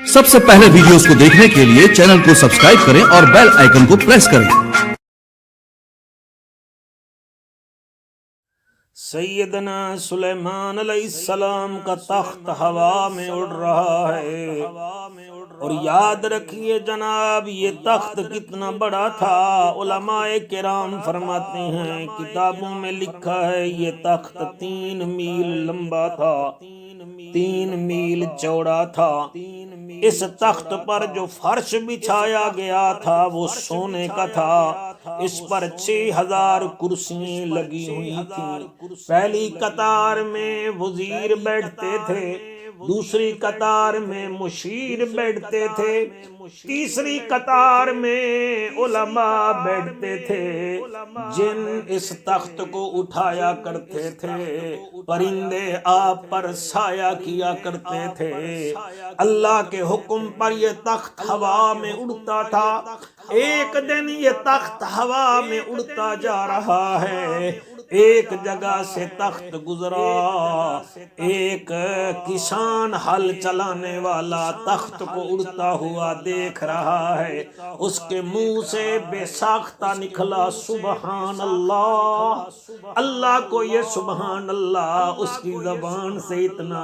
सबसे पहले वीडियोस को देखने के लिए चैनल को सब्सक्राइब करें और बेल आइकन को प्रेस करें। सैयदना सुलेमान अलैहिस्सलाम का तख्त हवा में उड़ रहा है। और याद रखिए जनाब, ये तख्त कितना बड़ा था। उलमाए किराम फरमाते हैं, किताबों में लिखा है ये तख्त 3 मील लंबा था, 3 मील चौड़ा था। इस तख्त पर जो फर्श बिछाया गया था वो सोने का था। इस पर 6000 कुर्सियां लगी हुई थी। पहली कतार में वजीर बैठते थे, दूसरी कतार में मुशीर बैठते थे, तीसरी कतार में उलमा बैठते थे। जिन इस तख्त को उठाया करते थे, परिंदे आप पर साया किया करते थे। अल्लाह के हुक्म पर यह तख्त हवा में उड़ता था। एक दिन ये तख्त हवा में उड़ता जा रहा है। एक जगह से तख्त गुजरा, एक किसान हल चलाने वाला तख्त को उड़ता हुआ देख रहा है। उसके मुंह से बेसाख्ता निकला सुबहान अल्लाह। अल्लाह को ये सुबहान अल्लाह उसकी जबान से इतना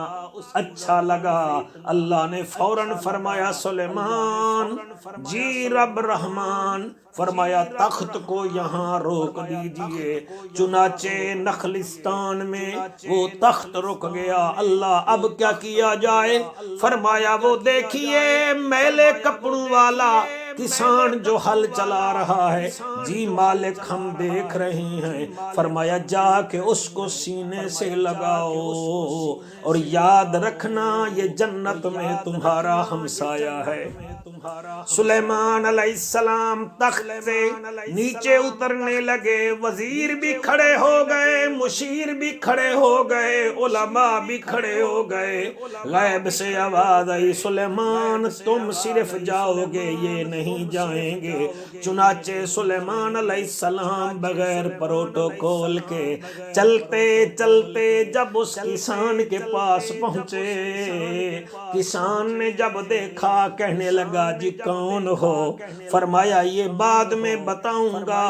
अच्छा लगा। अल्लाह ने फौरन फरमाया, सुलेमान जी रब रहमान, फरमाया तख्त को यहाँ रोक दीजिए। चुनाचे नखलिस्तान में वो तख्त रुक गया। अल्लाह अब क्या किया जाए? फरमाया वो देखिए मैले कपड़ों वाला किसान जो हल चला रहा है, जी मालिक हम देख रहे हैं। फरमाया जाके उसको सीने से लगाओ और याद रखना ये जन्नत में तुम्हारा हमसाया है। सुलेमान अलैहिस्सलाम तख्त से नीचे उतरने लगे। वजीर भी खड़े हो गए, मुशीर भी खड़े हो गए, उलमा भी खड़े हो गए। गैब से आवाज आई, सुलेमान तुम सिर्फ जाओगे, ये नहीं जाएंगे। चुनाचे सुलेमान अलैहिस्सलाम बगैर प्रोटोकॉल के चलते चलते जब उस किसान के पास पहुंचे, किसान ने जब देखा कहने लगा जी कौन हो? फरमाया ये बाद में बताऊंगा।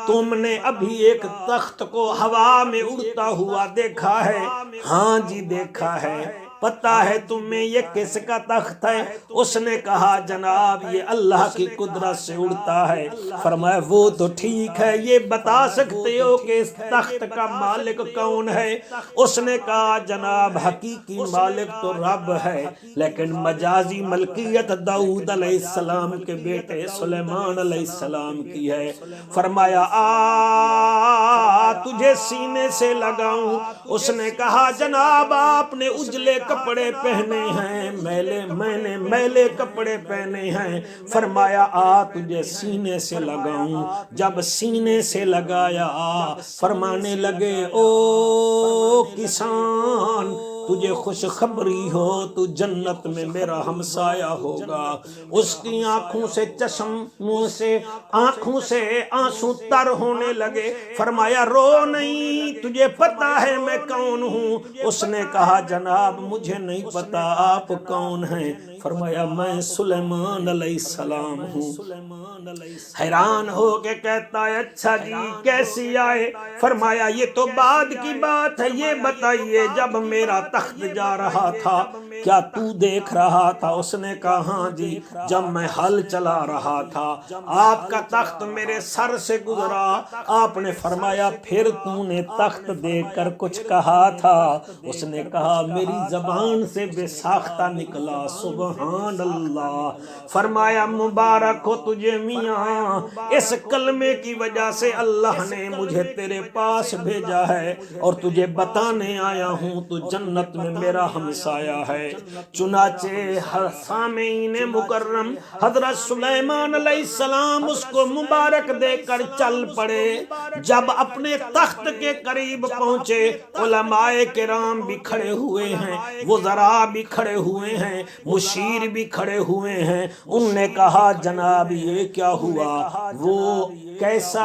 तुमने अभी एक तख्त को हवा में उड़ता हुआ देखा है? हाँ जी देखा है। पता है तुम्हें ये किसका तख्त है? उसने कहा जनाब ये अल्लाह की कुदरत से उड़ता है। फरमाया वो तो ठीक है, ये बता सकते हो कि इस तख्त का मालिक कौन है? उसने कहा जनाब हकीकी मालिक तो रब है, लेकिन मजाजी मलकियत दाऊद अलैहिस्सलाम के बेटे सुलेमान अलैहिस्सलाम की है। फरमाया आ तुझे सीने से लगाऊं? उसने कहा जनाब आपने उजले कपड़े पहने हैं, मैंने मैले कपड़े पहने हैं। फरमाया आ तुझे सीने से लगाऊं? जब सीने से लगाया फरमाने लगे ओ किसान तुझे खुशखबरी हो, तू जन्नत में मेरा हमसाया होगा। उसकी आंखों से चश्मों से आंखों से आंसू तर होने लगे। फरमाया रो नहीं, तुझे पता है मैं कौन हूँ? उसने कहा जनाब मुझे नहीं पता, आप कौन हैं? फरमाया मैं सुलेमान अलैहिस्सलाम हूँ। हैरान हो के कहता है अच्छा जी कैसी आए? फरमाया ये तो बाद की बात है, ये बताइए जब मेरा तख्त जा रहा था क्या तू देख रहा था? उसने कहा हाँ जी, जब मैं हल चला रहा था आपका तख्त मेरे सर से गुजरा। आपने फरमाया फिर तूने तख्त देखकर कुछ कहा था? उसने कहा मेरी जबान से बेसाख्ता निकला सुबहान अल्लाह। फरमाया मुबारक हो तुझे मियाँ, इस कलमे की वजह से अल्लाह ने मुझे तेरे पास भेजा है और तुझे बताने आया हूँ तू जन्नत में मेरा हमसाया है। चुनाचे सामीन मुकर्रम हजरत सुलेमान अलैहिस्सलाम उसको मुबारक देकर चल पड़े। जब अपने तख्त के करीब पहुंचे उलमाए किराम भी खड़े हुए हैं, वज़रा भी खड़े हुए हैं, मुशीर भी खड़े हुए हैं। उनने कहा जनाब ये क्या हुआ? वो کیسا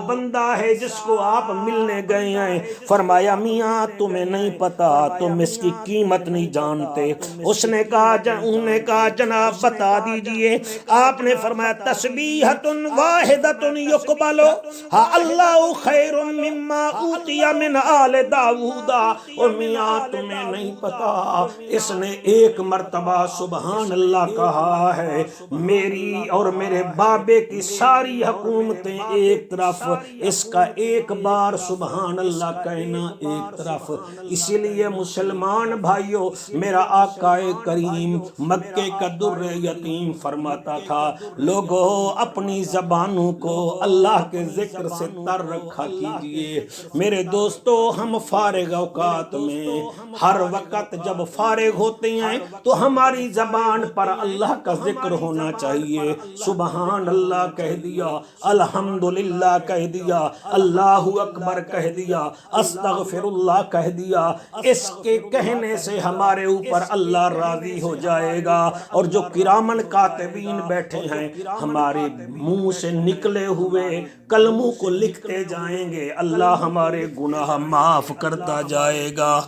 بندہ ہے جس کو آپ ملنے گئے ہیں؟ فرمایا میاں تمہیں نہیں پتا، تم اس کی قیمت نہیں جانتے۔ اس نے کہا انہوں نے کہا جناب بتا دیجئے۔ آپ نے فرمایا تسبیحۃ واحدۃ یقبل اللہ خیر مما اوتی من آل داؤد۔ اور میاں تمہیں نہیں پتا، اس نے ایک مرتبہ سبحان اللہ کہا ہے، میری اور میرے بابے کی ساری حکومتیں ایک طرف، اس کا ایک بار سبحان اللہ کہنا ایک طرف۔ اسی لیے مسلمان بھائیوں، میرا آقا کریم مکے کا در یتیم فرماتا تھا لوگوں اپنی زبانوں کو اللہ کے ذکر سے تر رکھا کیجئے۔ میرے دوستو، ہم فارغ اوقات میں ہر وقت جب فارغ ہوتے ہیں تو ہماری زبان پر اللہ کا ذکر ہونا چاہیے۔ سبحان اللہ کہہ دیا، الحمدللہ کہہ دیا، اللہ اکبر کہہ دیا، استغفر اللہ کہہ دیا۔ اس کے کہنے سے ہمارے اوپر اللہ راضی ہو جائے گا، اور جو کرامن کاتبین بیٹھے ہیں ہمارے منہ سے نکلے ہوئے کلموں کو لکھتے جائیں گے، اللہ ہمارے گناہ معاف کرتا جائے گا۔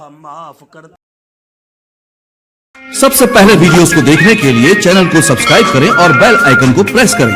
سب سے پہلے ویڈیوز کو دیکھنے کے لیے چینل کو سبسکرائب کریں اور بیل آئیکن کو پریس کریں۔